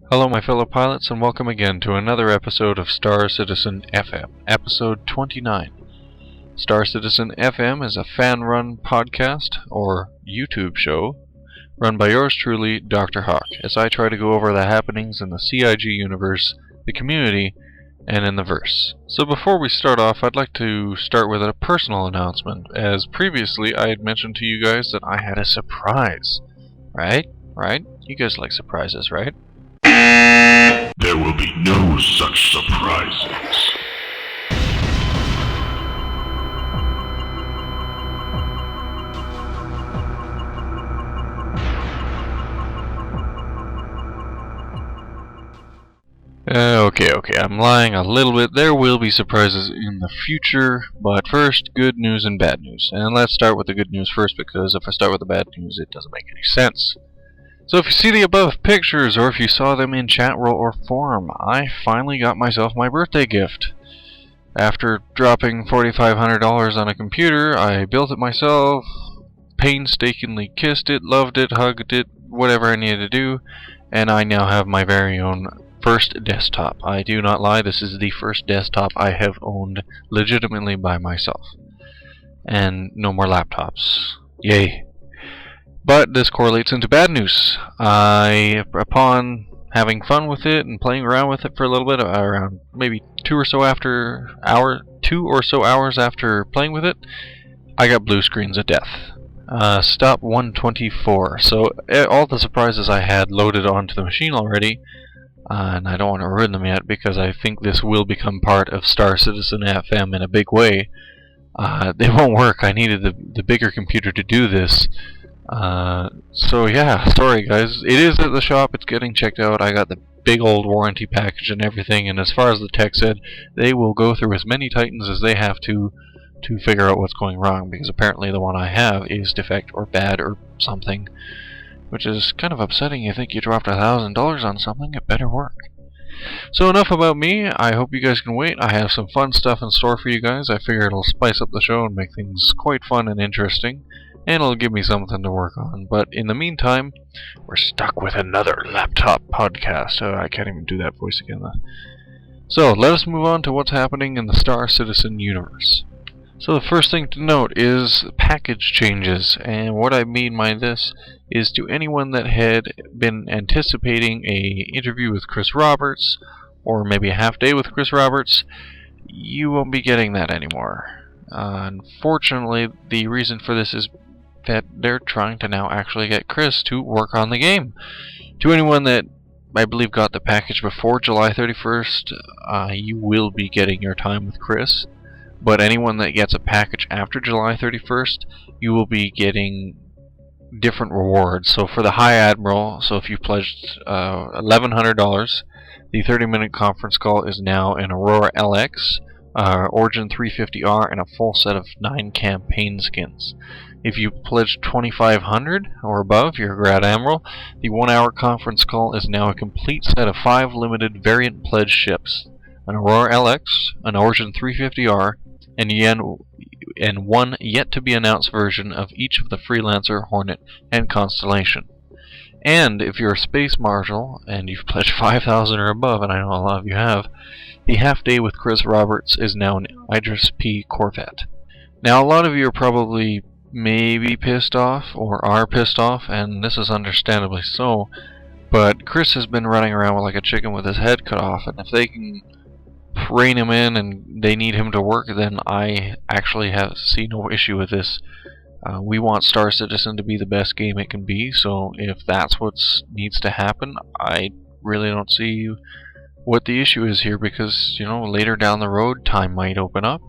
Hello my fellow pilots and welcome again to another episode of Star Citizen FM, episode 29. Star Citizen FM is a fan-run podcast, or YouTube show, run by yours truly, Dr. Hawk, as I try to go over the happenings in the CIG universe, the community, and in the verse. So before we start off, I'd like to start with a personal announcement, as previously I had mentioned to you guys that I had a surprise. Right? You guys like surprises, right? There will be no such surprises. Okay, I'm lying a little bit. There will be surprises in the future, but first, good news and bad news. And let's start with the good news first, because if I start with the bad news, it doesn't make any sense. So if you see the above pictures, or if you saw them in chat roll or forum, I finally got myself my birthday gift. After dropping $4,500 on a computer, I built it myself, painstakingly kissed it, loved it, hugged it, whatever I needed to do, and I now have my very own first desktop. I do not lie, this is the first desktop I have owned legitimately by myself. And no more laptops. Yay. But this correlates into bad news. Upon having fun with it and playing around with it for a little bit, around maybe 2 or so hours after playing with it, I got blue screens of death. Stop 124. So all the surprises I had loaded onto the machine already, and I don't want to ruin them yet because I think this will become part of Star Citizen FM in a big way. They won't work. I needed the bigger computer to do this. So yeah, sorry guys. It is at the shop, it's getting checked out. I got the big old warranty package and everything, and as far as the tech said, they will go through as many Titans as they have to figure out what's going wrong, because apparently the one I have is defect or bad or something, which is kind of upsetting. You think you dropped $1,000 on something, it better work. So enough about me. I hope you guys can wait. I have some fun stuff in store for you guys. I figure it'll spice up the show and make things quite fun and interesting, and it'll give me something to work on. But in the meantime, we're stuck with another laptop podcast. I can't even do that voice again. So let us move on to what's happening in the Star Citizen universe. So the first thing to note is package changes, and what I mean by this is to anyone that had been anticipating a interview with Chris Roberts, or maybe a half day with Chris Roberts, you won't be getting that anymore. Unfortunately, the reason for this is that they're trying to now actually get Chris to work on the game. To anyone that I believe got the package before July 31st, you will be getting your time with Chris. But anyone that gets a package after July 31st, you will be getting different rewards. So for the High Admiral, so if you pledged $1,100, the 30-minute conference call is now an Aurora LX, Origin 350R, and a full set of 9 campaign skins. If you pledge $2,500 or above, you're a Grad Admiral, the 1-hour conference call is now a complete set of 5 limited variant pledge ships, an Aurora LX, an Origin 350R, and one yet-to-be-announced version of each of the Freelancer, Hornet, and Constellation. And if you're a Space Marshal, and you've pledged $5,000 or above, and I know a lot of you have, the half day with Chris Roberts is now an Idris P Corvette. Now, a lot of you are probably maybe pissed off, or are pissed off, and this is understandably so, but Chris has been running around like a chicken with his head cut off, and if they can rein him in and they need him to work, then I actually see no issue with this. We want Star Citizen to be the best game it can be, so if that's what needs to happen, I really don't see what the issue is here, because, you know, later down the road, time might open up,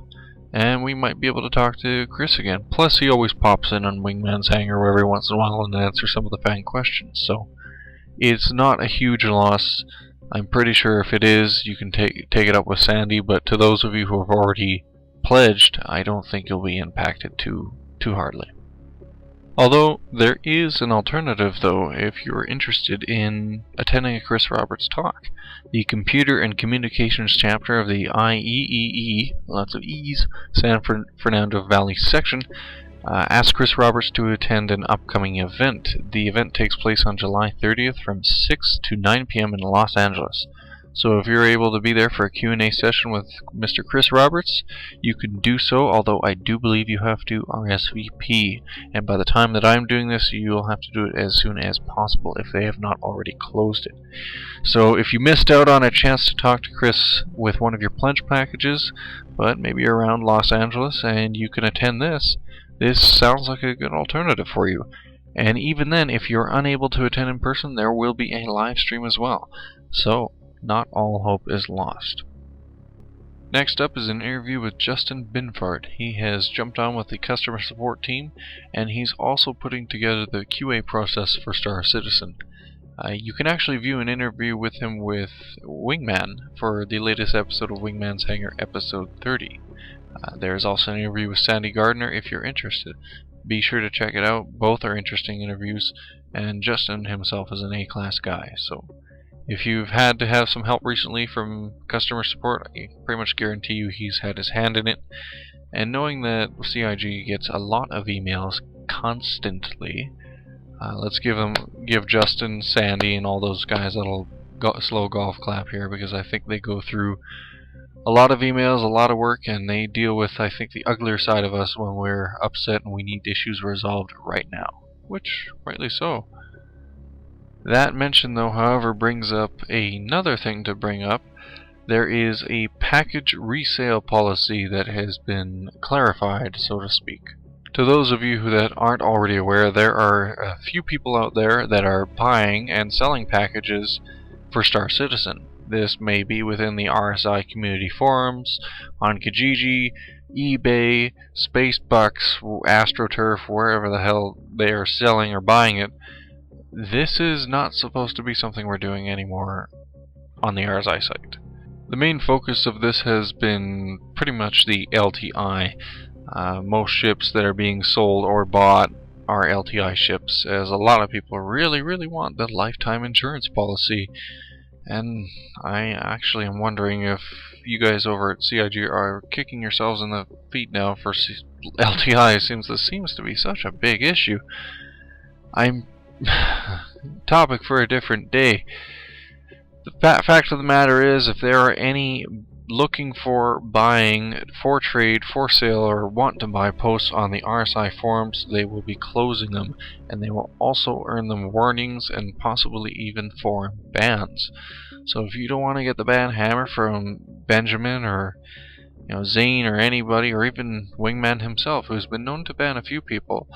and we might be able to talk to Chris again. Plus, he always pops in on Wingman's Hangar every once in a while and answers some of the fan questions, so it's not a huge loss. I'm pretty sure if it is, you can take it up with Sandy, but to those of you who have already pledged, I don't think you'll be impacted too hardly. Although, there is an alternative, though, if you're interested in attending a Chris Roberts talk. The Computer and Communications chapter of the IEEE, lots of E's, San Fernando Valley section, Ask Chris Roberts to attend an upcoming event. The event takes place on July 30th from 6 to 9 p.m. in Los Angeles. So if you're able to be there for a Q&A session with Mr. Chris Roberts, you can do so, although I do believe you have to RSVP. And by the time that I'm doing this, you'll have to do it as soon as possible if they have not already closed it. So if you missed out on a chance to talk to Chris with one of your pledge packages, but maybe you're around Los Angeles and you can attend this sounds like a good alternative for you. And even then, if you're unable to attend in person, there will be a live stream as well. So not all hope is lost. Next up is an interview with Justin Binford. He has jumped on with the customer support team, and he's also putting together the QA process for Star Citizen. You can actually view an interview with him with Wingman for the latest episode of Wingman's Hangar, episode 30. There's also an interview with Sandy Gardner if you're interested. Be sure to check it out. Both are interesting interviews, and Justin himself is an A-class guy, so if you've had to have some help recently from customer support, I pretty much guarantee you he's had his hand in it. And knowing that CIG gets a lot of emails constantly, let's give Justin, Sandy, and all those guys a little slow golf clap here, because I think they go through a lot of emails, a lot of work, and they deal with, I think, the uglier side of us when we're upset and we need issues resolved right now, which rightly so. That mention, though, however, brings up another thing to bring up. There is a package resale policy that has been clarified, so to speak. To those of you that aren't already aware, there are a few people out there that are buying and selling packages for Star Citizen. This may be within the RSI community forums, on Kijiji, eBay, Spacebucks, AstroTurf, wherever the hell they are selling or buying it. This is not supposed to be something we're doing anymore on the RSI site. The main focus of this has been pretty much the LTI. Most ships that are being sold or bought are LTI ships, as a lot of people really want the lifetime insurance policy. And I actually am wondering if you guys over at CIG are kicking yourselves in the feet now for LTI, since this seems to be such a big issue. Topic for a different day. The fact of the matter is, if there are any looking for buying, for trade, for sale, or want to buy posts on the RSI forums, they will be closing them, and they will also earn them warnings and possibly even forum bans. So if you don't want to get the ban hammer from Benjamin or Zane or anybody, or even Wingman himself, who's been known to ban a few people,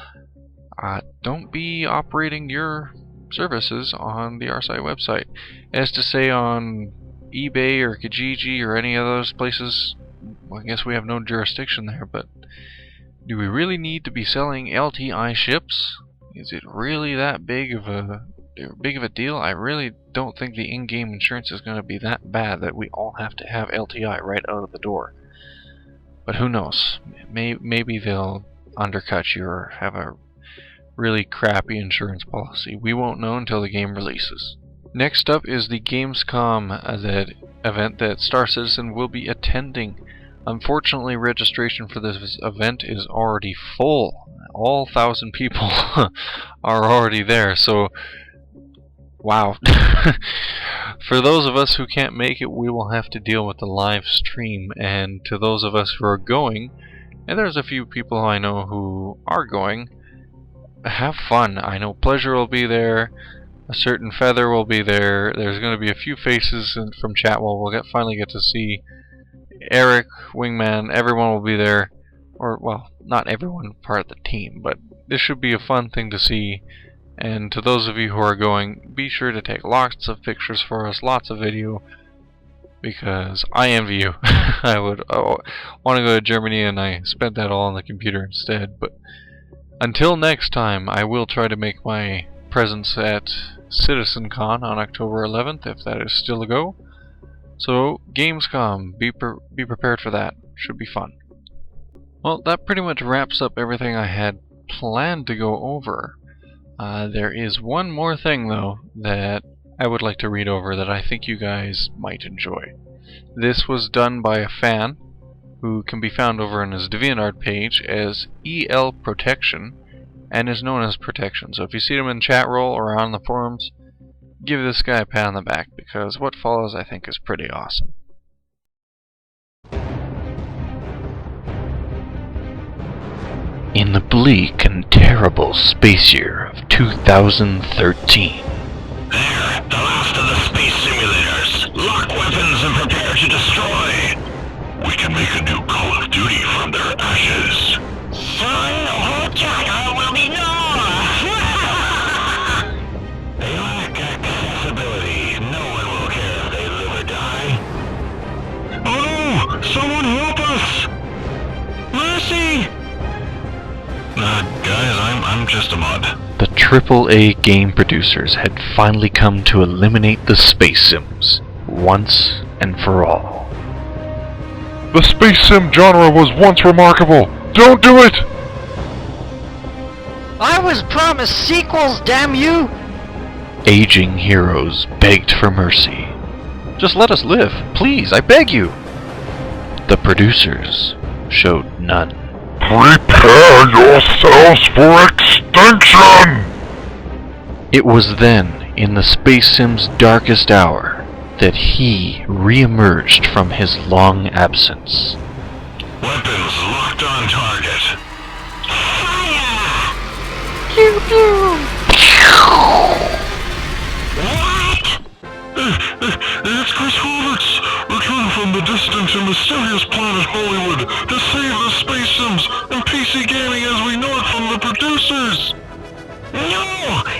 don't be operating your services on the RSI website. As to say on eBay or Kijiji or any of those places, well, I guess we have no jurisdiction there, but do we really need to be selling LTI ships? Is it really that big of a deal? I really don't think the in-game insurance is going to be that bad that we all have to have LTI right out of the door. But who knows? Maybe they'll undercut you or have a really crappy insurance policy. We won't know until the game releases. Next up is the Gamescom event that Star Citizen will be attending. Unfortunately, registration for this event is already full. All 1,000 people are already there, so wow. For those of us who can't make it, we will have to deal with the live stream, and to those of us who are going, and there's a few people I know who are going, have fun. I know Pleasure will be there, a certain Feather will be there, there's going to be a few faces from Chatwell. We'll finally get to see Eric, Wingman, everyone will be there. Or, well, not everyone part of the team, but this should be a fun thing to see. And to those of you who are going, be sure to take lots of pictures for us, lots of video, because I envy you. I would want to go to Germany, and I spent that all on the computer instead. But until next time, I will try to make my presence at CitizenCon on October 11th, if that is still a go. So, Gamescom, be prepared for that. Should be fun. Well, that pretty much wraps up everything I had planned to go over. There is one more thing, though, that I would like to read over that I think you guys might enjoy. This was done by a fan, who can be found over on his DeviantArt page as EL Protection, and is known as Protection. So if you see him in chat roll or on the forums, give this guy a pat on the back, because what follows I think is pretty awesome. In the bleak and terrible space year of 2013. There, the last of the space simulators. Lock weapons and prepare to destroy. We can make a new Call of Duty from their ashes. Soon the whole jungle will be gone. They lack accessibility. No one will care if they live or die. Oh no! Someone help us! Mercy! Guys, I'm just a mod. The AAA game producers had finally come to eliminate the space sims, once and for all. The space sim genre was once remarkable. Don't do it! I was promised sequels, damn you! Aging heroes begged for mercy. Just let us live, please, I beg you! The producers showed none. Prepare yourselves for extinction! It was then, in the space sim's darkest hour, that he re-emerged from his long absence. Weapons locked on target. Fire! Pew pew! What? It's Chris Roberts, returned from the distant and mysterious planet Hollywood to save the space sims and PC gaming as we know it from the producers. No!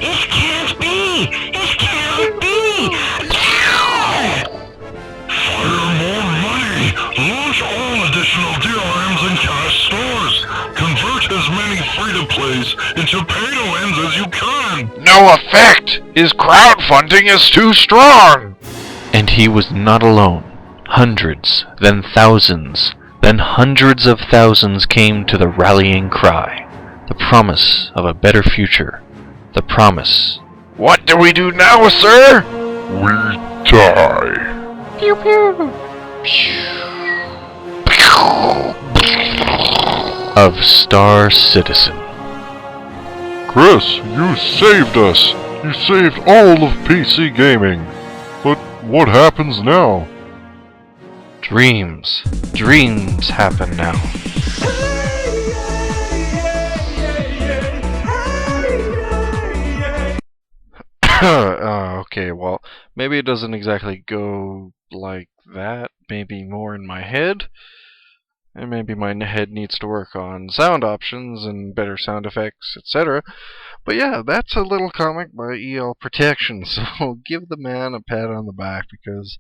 It can't be! It can't be! Fire more money! Launch all additional DRMs and cash stores! Convert as many free-to-plays into pay-to-wins as you can! No effect! His crowdfunding is too strong! And he was not alone. Hundreds, then thousands, then hundreds of thousands came to the rallying cry. The promise of a better future. The promise. What do we do now, sir? We die. Pew pew! Of Star Citizen. Chris, you saved us! You saved all of PC gaming! But what happens now? Dreams. Dreams happen now. Okay, well, maybe it doesn't exactly go like that. Maybe more in my head. And maybe my head needs to work on sound options and better sound effects, etc. But yeah, that's a little comic by EL Protection, so give the man a pat on the back, because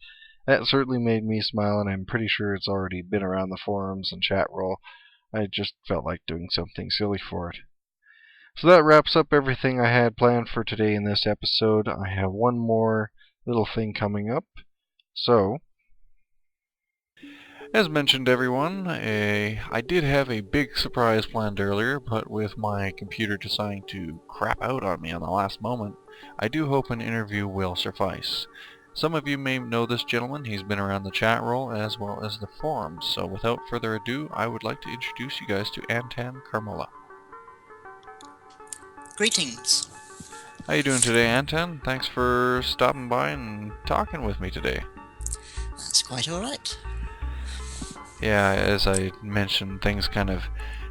that certainly made me smile, and I'm pretty sure it's already been around the forums and chat roll. I just felt like doing something silly for it. So that wraps up everything I had planned for today in this episode. I have one more little thing coming up. So, as mentioned, everyone, I did have a big surprise planned earlier, but with my computer deciding to crap out on me on the last moment, I do hope an interview will suffice. Some of you may know this gentleman. He's been around the chat roll as well as the forums. So without further ado, I would like to introduce you guys to Antan. Greetings. How you doing today, Antan? Thanks for stopping by and talking with me today. That's quite alright. Yeah, as I mentioned, things kind of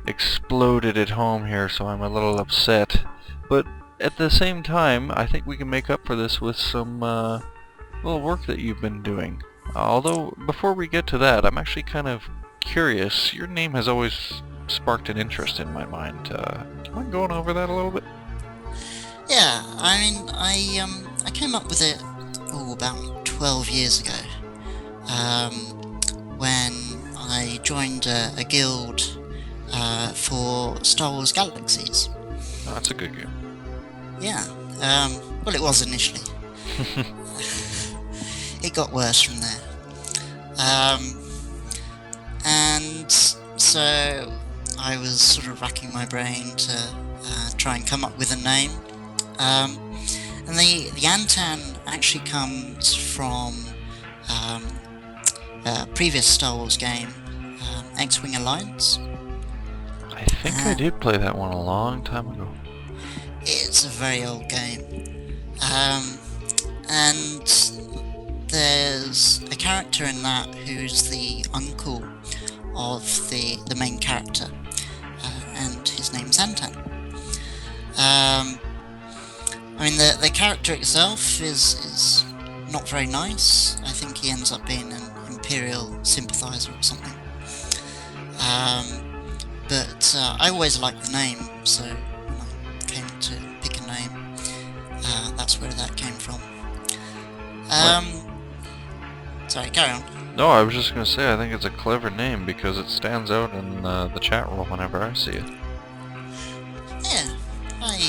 exploded at home here, so I'm a little upset. But at the same time, I think we can make up for this with some little work that you've been doing. Although, before we get to that, I'm actually kind of curious. Your name has always sparked an interest in my mind. Do you mind going over that a little bit? Yeah, I mean, I came up with it, about 12 years ago, when I joined a guild for Star Wars Galaxies. Oh, that's a good game. Yeah, well, it was initially. It got worse from there. And so I was sort of racking my brain to try and come up with a name. And the Antan actually comes from a previous Star Wars game X-Wing Alliance. I think I did play that one a long time ago. It's a very old game. And there's a character in that who's the uncle of the main character, and his name's Antan. I mean, the character itself is not very nice. I think he ends up being an Imperial sympathizer or something. But I always liked the name, so when I came to pick a name, that's where that came from. Sorry, carry on. No, I was just going to say, I think it's a clever name because it stands out in the chat room whenever I see it.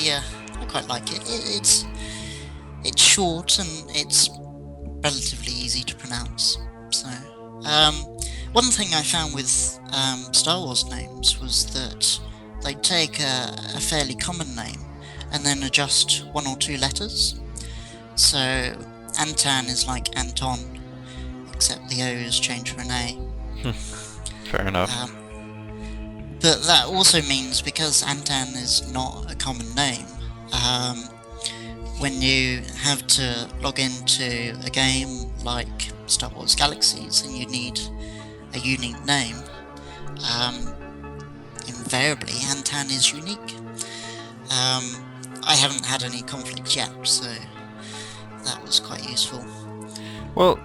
Yeah, I quite like it. It's short and it's relatively easy to pronounce. So, one thing I found with Star Wars names was that they take a fairly common name and then adjust one or two letters. So Antan is like Anton, except the O is changed for an A. Fair enough. But that also means, because Antan is not a common name, when you have to log into a game like Star Wars Galaxies and you need a unique name, invariably Antan is unique. I haven't had any conflicts yet, so that was quite useful. Well,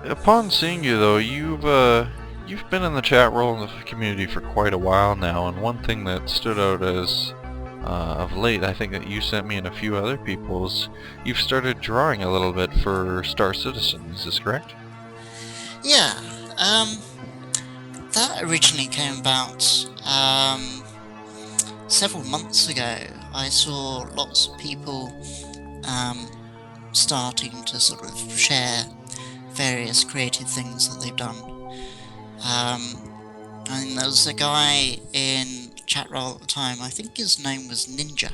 upon seeing you though, you've been in the chat room in the community for quite a while now, and one thing that stood out as of late, I think that you sent me and a few other people's, you've started drawing a little bit for Star Citizen, is this correct? Yeah, that originally came about several months ago. I saw lots of people starting to sort of share various creative things that they've done. And there was a guy in chat roll at the time, I think his name was Ninja,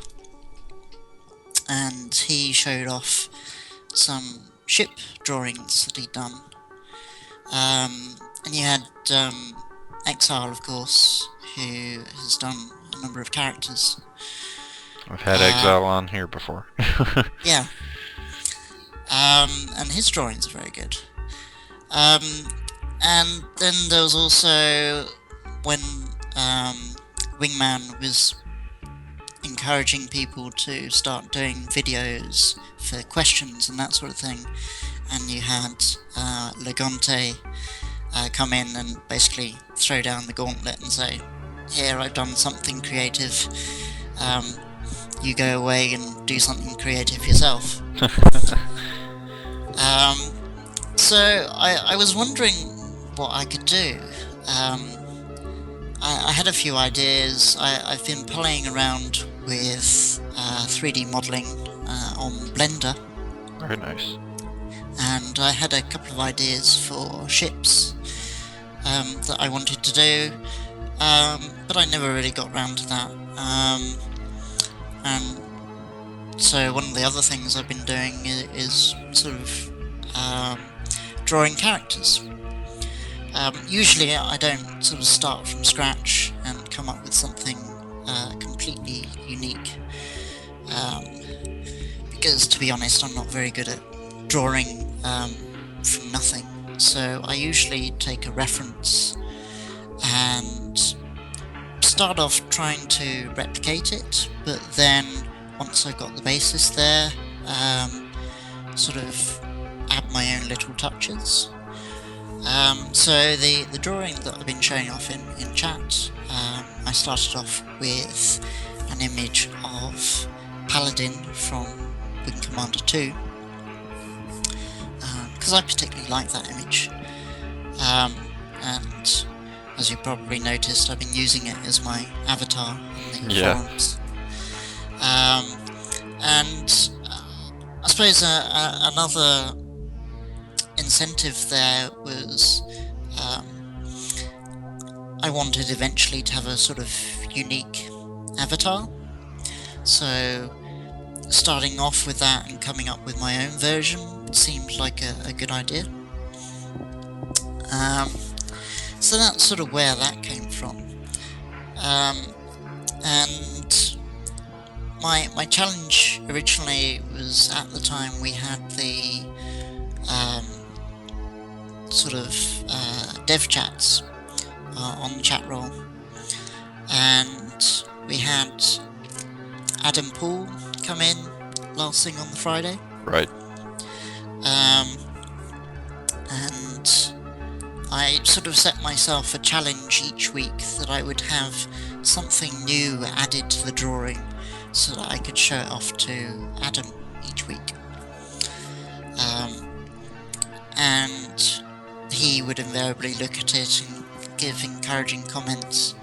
and he showed off some ship drawings that he'd done. And you had Exile, of course, who has done a number of characters. I've had Exile on here before. Yeah. And his drawings are very good. And then there was also when Wingman was encouraging people to start doing videos for questions and that sort of thing, and you had Legante come in and basically throw down the gauntlet and say, here, I've done something creative, you go away and do something creative yourself. So I was wondering what I could do. I had a few ideas. I've been playing around with 3D modelling on Blender. Very nice. And I had a couple of ideas for ships that I wanted to do, but I never really got round to that. And so one of the other things I've been doing is sort of drawing characters. Usually I don't sort of start from scratch and come up with something completely unique, because to be honest I'm not very good at drawing from nothing. So I usually take a reference and start off trying to replicate it, but then once I've got the basis there, sort of add my own little touches. So the drawing that I've been showing off in chat, I started off with an image of Paladin from Wing Commander 2, because I particularly like that image, and as you probably noticed, I've been using it as my avatar in the forums. And I suppose another incentive there was I wanted eventually to have a sort of unique avatar, so starting off with that and coming up with my own version seemed like a good idea. So that's sort of where that came from. And my challenge originally was, at the time we had the sort of dev chats on the chat roll, and we had Adam Paul come in last thing on the Friday. Right. And I sort of set myself a challenge each week that I would have something new added to the drawing so that I could show it off to Adam each week. And he would invariably look at it and give encouraging comments.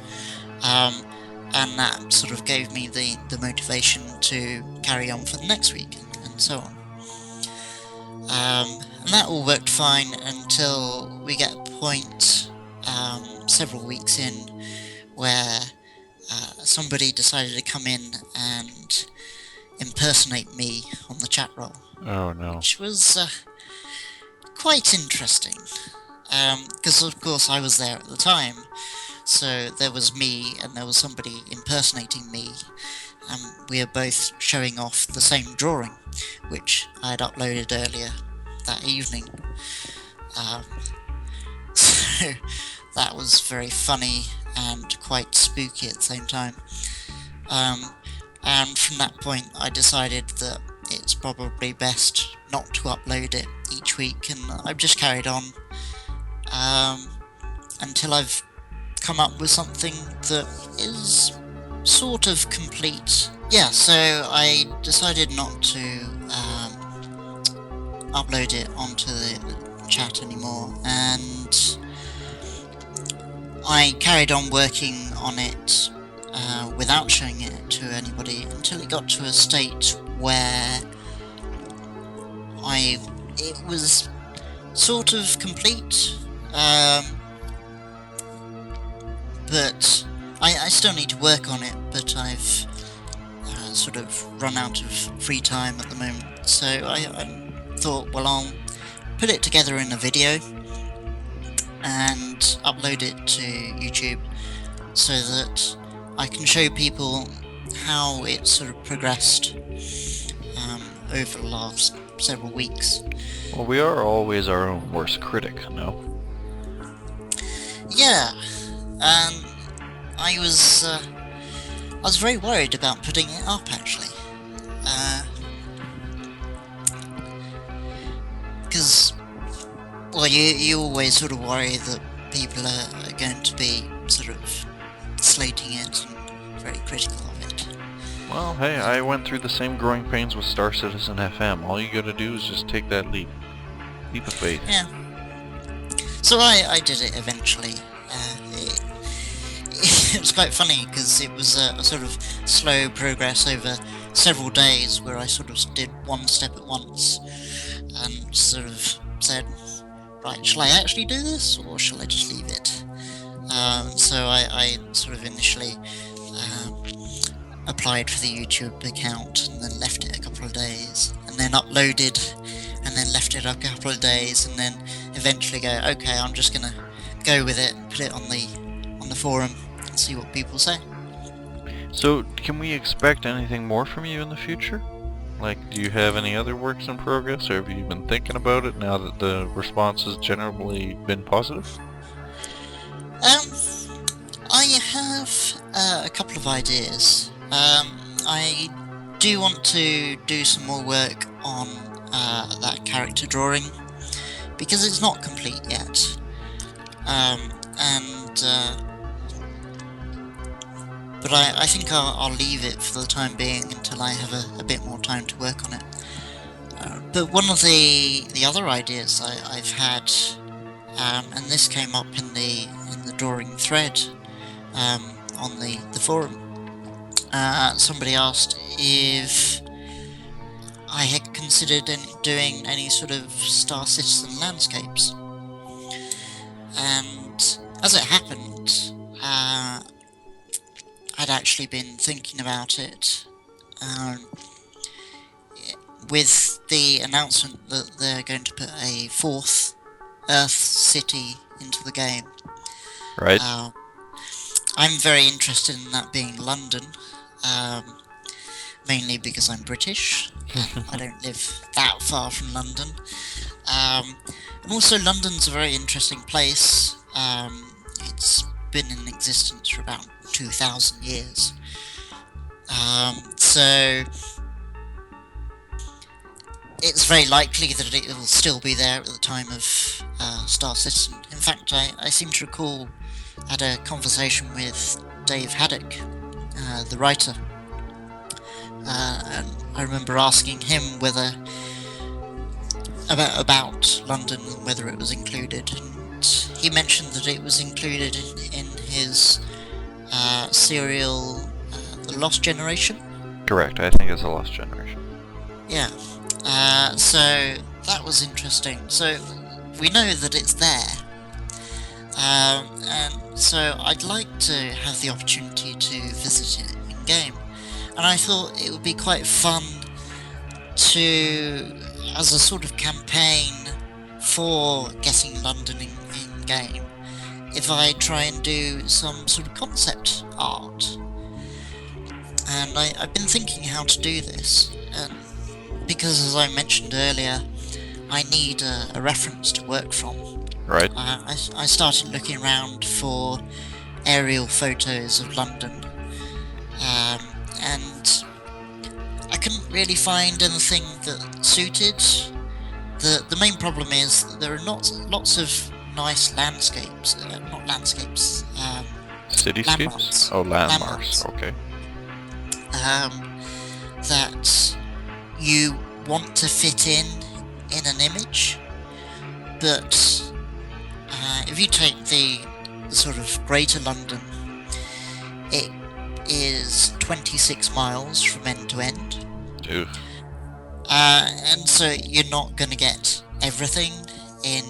And that sort of gave me the motivation to carry on for the next week, and so on. And that all worked fine until we get a point several weeks in where somebody decided to come in and impersonate me on the chat roll. Oh no. Which was quite interesting, because of course I was there at the time, so there was me and there was somebody impersonating me, and we were both showing off the same drawing, which I had uploaded earlier that evening. So that was very funny and quite spooky at the same time. And from that point I decided that it's probably best not to upload it each week, and I've just carried on until I've come up with something that is sort of complete. Yeah, so I decided not to upload it onto the chat anymore, and I carried on working on it without showing it to anybody until it got to a state where it was sort of complete, but I still need to work on it, but I've sort of run out of free time at the moment, so I thought, well, I'll put it together in a video and upload it to YouTube so that I can show people how it sort of progressed over the last several weeks. Well, we are always our own worst critic, no? Yeah, I was very worried about putting it up, actually, because well, you always sort of worry that people are going to be sort of slating it and very critical of it. Well, hey, I went through the same growing pains with Star Citizen FM. All you gotta do is just take that leap. Leap of faith. Yeah. So I did it eventually. It was quite funny because it was a sort of slow progress over several days where I sort of did one step at once and sort of said, right, shall I actually do this or shall I just leave it? So I sort of initially applied for the YouTube account and then left it a couple of days, and then uploaded and then left it a couple of days, and then eventually go, okay, I'm just gonna go with it, put it on the forum and see what people say. So, can we expect anything more from you in the future? Like, do you have any other works in progress, or have you been thinking about it now that the response has generally been positive? I have a couple of ideas. I do want to do some more work on that character drawing, because it's not complete yet. But I think I'll leave it for the time being until I have a bit more time to work on it. But one of the other ideas I've had, and this came up in the drawing thread on the forum, somebody asked if I had considered doing any sort of Star Citizen landscapes. And as it happened, I'd actually been thinking about it with the announcement that they're going to put a 4th Earth city into the game. Right. I'm very interested in that being London, mainly because I'm British and I don't live that far from London. And also London's a very interesting place. It's been in existence for about 2,000 years. So it's very likely that it will still be there at the time of Star Citizen. In fact, I seem to recall I had a conversation with Dave Haddock, the writer, and I remember asking him whether about London, whether it was included, and he mentioned that it was included in his serial, The Lost Generation. Correct. I think it's a Lost Generation. Yeah. So that was interesting. So we know that it's there. And so I'd like to have the opportunity to visit it in game. And I thought it would be quite fun to, as a sort of campaign for getting London in game, if I try and do some sort of concept art. And I've been thinking how to do this, because as I mentioned earlier, I need a reference to work from. Right. I started looking around for aerial photos of London, and I couldn't really find anything that suited. The main problem is that there are lots of nice landscapes, not landscapes, Cityscapes? landmarks. Oh, landmarks. Okay. That you want to fit in an image, but if you take the sort of Greater London, it is 26 miles from end to end. Ew. And so you're not going to get everything in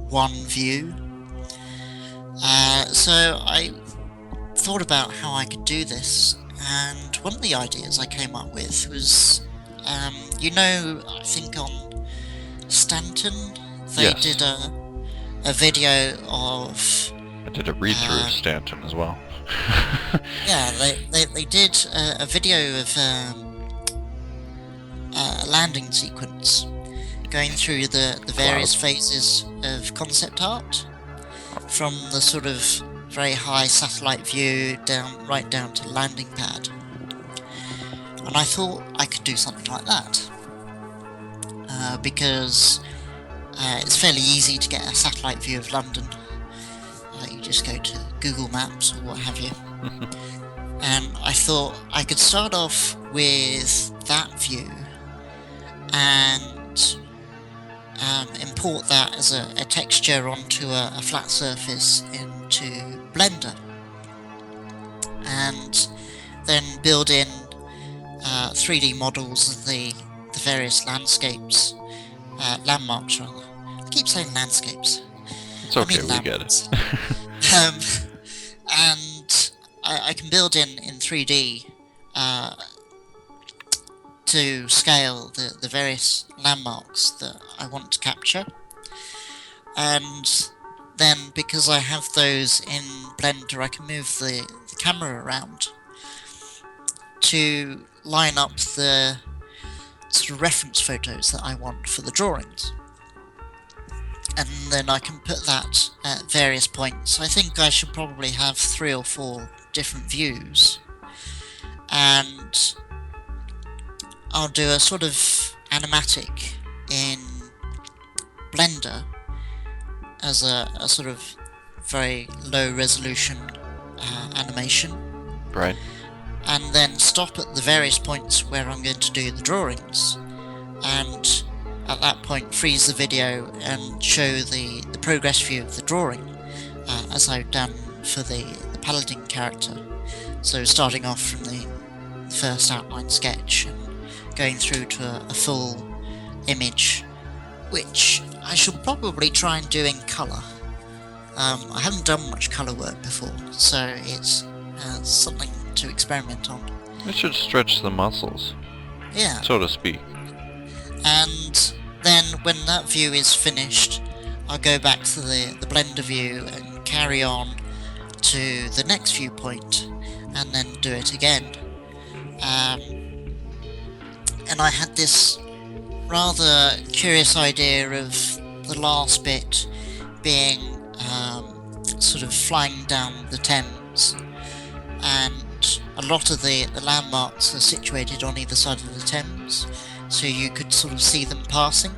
one view. So I thought about how I could do this, and one of the ideas I came up with was, I think on Stanton, they Yes. did a video of... I did a read-through of Stanton as well. Yeah, they did a video of a landing sequence going through the various phases of concept art, from the sort of very high satellite view right down to the landing pad. And I thought I could do something like that, because it's fairly easy to get a satellite view of London. You just go to Google Maps or what have you. And I thought I could start off with that view and import that as a texture onto a flat surface into Blender, and then build in 3D models of the various landscapes, landmarks rather. I keep saying landscapes. It's okay, I mean we get it. And I can build in 3D to scale the various landmarks that I want to capture. And then, because I have those in Blender, I can move the camera around to line up the sort of reference photos that I want for the drawings. And then I can put that at various points. I think I should probably have 3 or 4 different views, and I'll do a sort of animatic in Blender as a sort of very low resolution animation, Right. and then stop at the various points where I'm going to do the drawings, and at that point freeze the video and show the progress view of the drawing, as I've done for the paladin character. So starting off from the first outline sketch and going through to a full image, which I should probably try and do in colour. I haven't done much colour work before, so it's something to experiment on. It should stretch the muscles, Yeah. so to speak. And then when that view is finished, I'll go back to the Blender view and carry on to the next viewpoint and then do it again. And I had this rather curious idea of the last bit being sort of flying down the Thames, and a lot of the landmarks are situated on either side of the Thames, so you could sort of see them passing.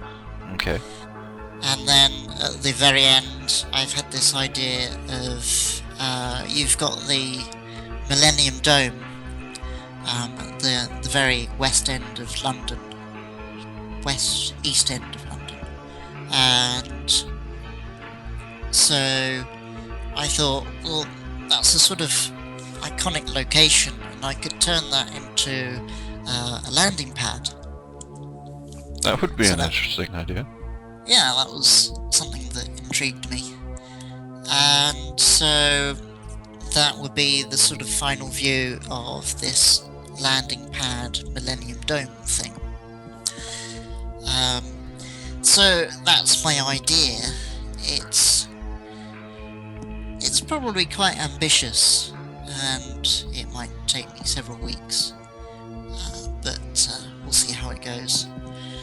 Okay. And then at the very end, I've had this idea of you've got the Millennium Dome at the very west end of London, east end of London, and so I thought, well, that's a sort of iconic location, and I could turn that into a landing pad. That would be an interesting idea. Yeah, that was something that intrigued me. And so that would be the sort of final view of this landing pad Millennium Dome thing. So that's my idea. It's probably quite ambitious, and it might take me several weeks, but we'll see how it goes.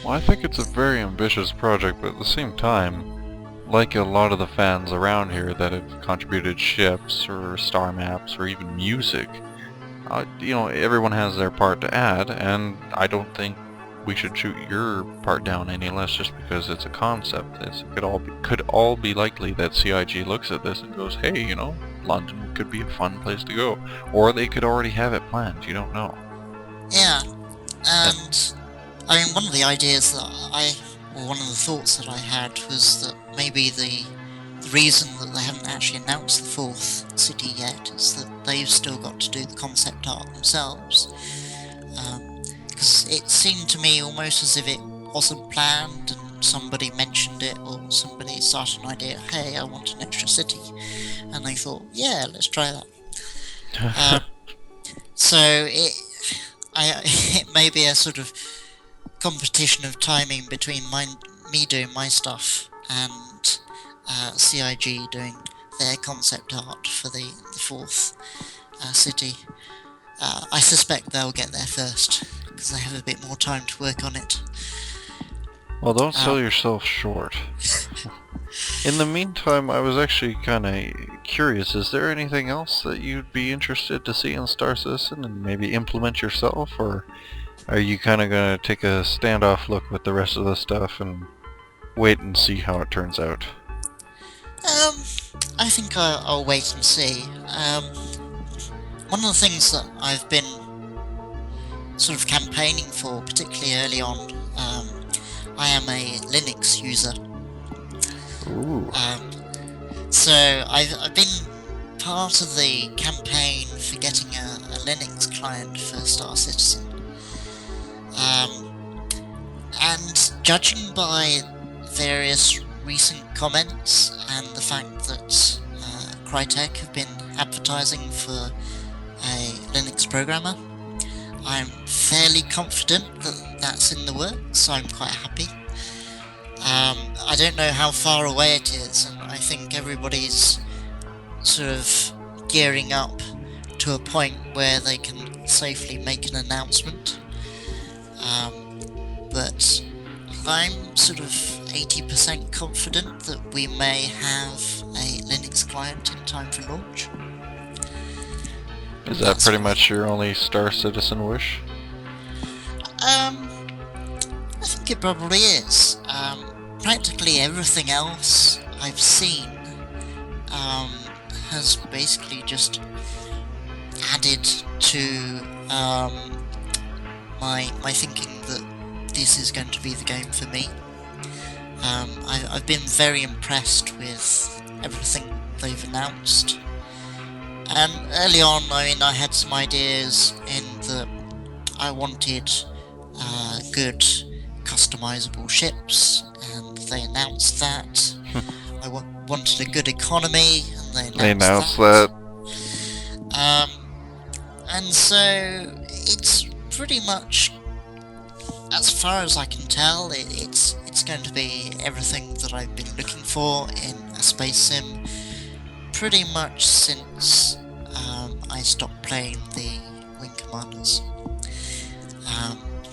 Well, I think it's a very ambitious project, but at the same time, like a lot of the fans around here that have contributed ships or star maps or even music, everyone has their part to add, and I don't think we should shoot your part down any less just because it's a concept. It could all be likely that CIG looks at this and goes, hey, London could be a fun place to go. Or they could already have it planned, you don't know. Yeah, and I mean, one of the ideas one of the thoughts that I had was that maybe the reason that they haven't actually announced the fourth city yet is that they've still got to do the concept art themselves. Because it seemed to me almost as if it wasn't planned and somebody mentioned it, or somebody started an idea, hey, I want an extra city, and they thought, yeah, let's try that. So it may be a sort of competition of timing between me doing my stuff and CIG doing their concept art for the fourth city. I suspect they'll get there first, because they have a bit more time to work on it. Well, don't sell yourself short. In the meantime, I was actually kind of curious, is there anything else that you'd be interested to see in Star Citizen and maybe implement yourself, or are you kind of going to take a standoff look with the rest of the stuff and wait and see how it turns out? I think I'll wait and see. One of the things that I've been sort of campaigning for, particularly early on, I am a Linux user. Ooh. So I've been part of the campaign for getting a Linux client for Star Citizen. And judging by various recent comments and the fact that Crytek have been advertising for a Linux programmer, I'm fairly confident that that's in the works, so I'm quite happy. I don't know how far away it is, and I think everybody's sort of gearing up to a point where they can safely make an announcement. But I'm sort of 80% confident that we may have a Linux client in time for launch. Is that pretty much your only Star Citizen wish? I think it probably is. Practically everything else I've seen has basically just added to my thinking that this is going to be the game for me. I've been very impressed with everything they've announced. And early on, I had some ideas in that I wanted good customizable ships, and they announced that. I wanted a good economy, and they announced that. And so it's pretty much, as far as I can tell, it's going to be everything that I've been looking for in a space sim. pretty much since I stopped playing the Wing Commanders.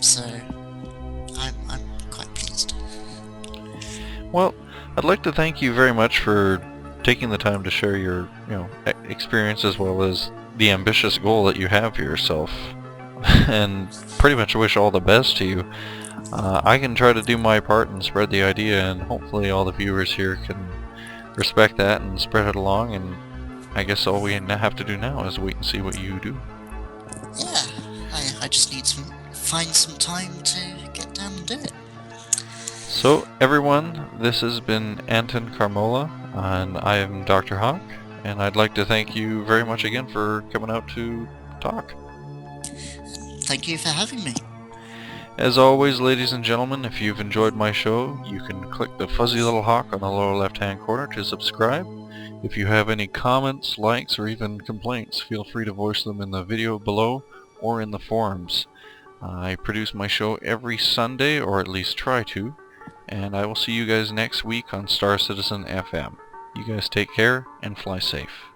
So I'm quite pleased. Well, I'd like to thank you very much for taking the time to share your, experience as well as the ambitious goal that you have for yourself, and pretty much wish all the best to you. I can try to do my part and spread the idea, and hopefully all the viewers here can respect that and spread it along, and I guess all we have to do now is wait and see what you do. Yeah, I just need to find some time to get down and do it. So everyone, this has been Antan Carmola, and I am Dr. Hawk, and I'd like to thank you very much again for coming out to talk. Thank you for having me. As always, ladies and gentlemen, if you've enjoyed my show, you can click the fuzzy little hawk on the lower left-hand corner to subscribe. If you have any comments, likes, or even complaints, feel free to voice them in the video below or in the forums. I produce my show every Sunday, or at least try to, and I will see you guys next week on Star Citizen FM. You guys take care and fly safe.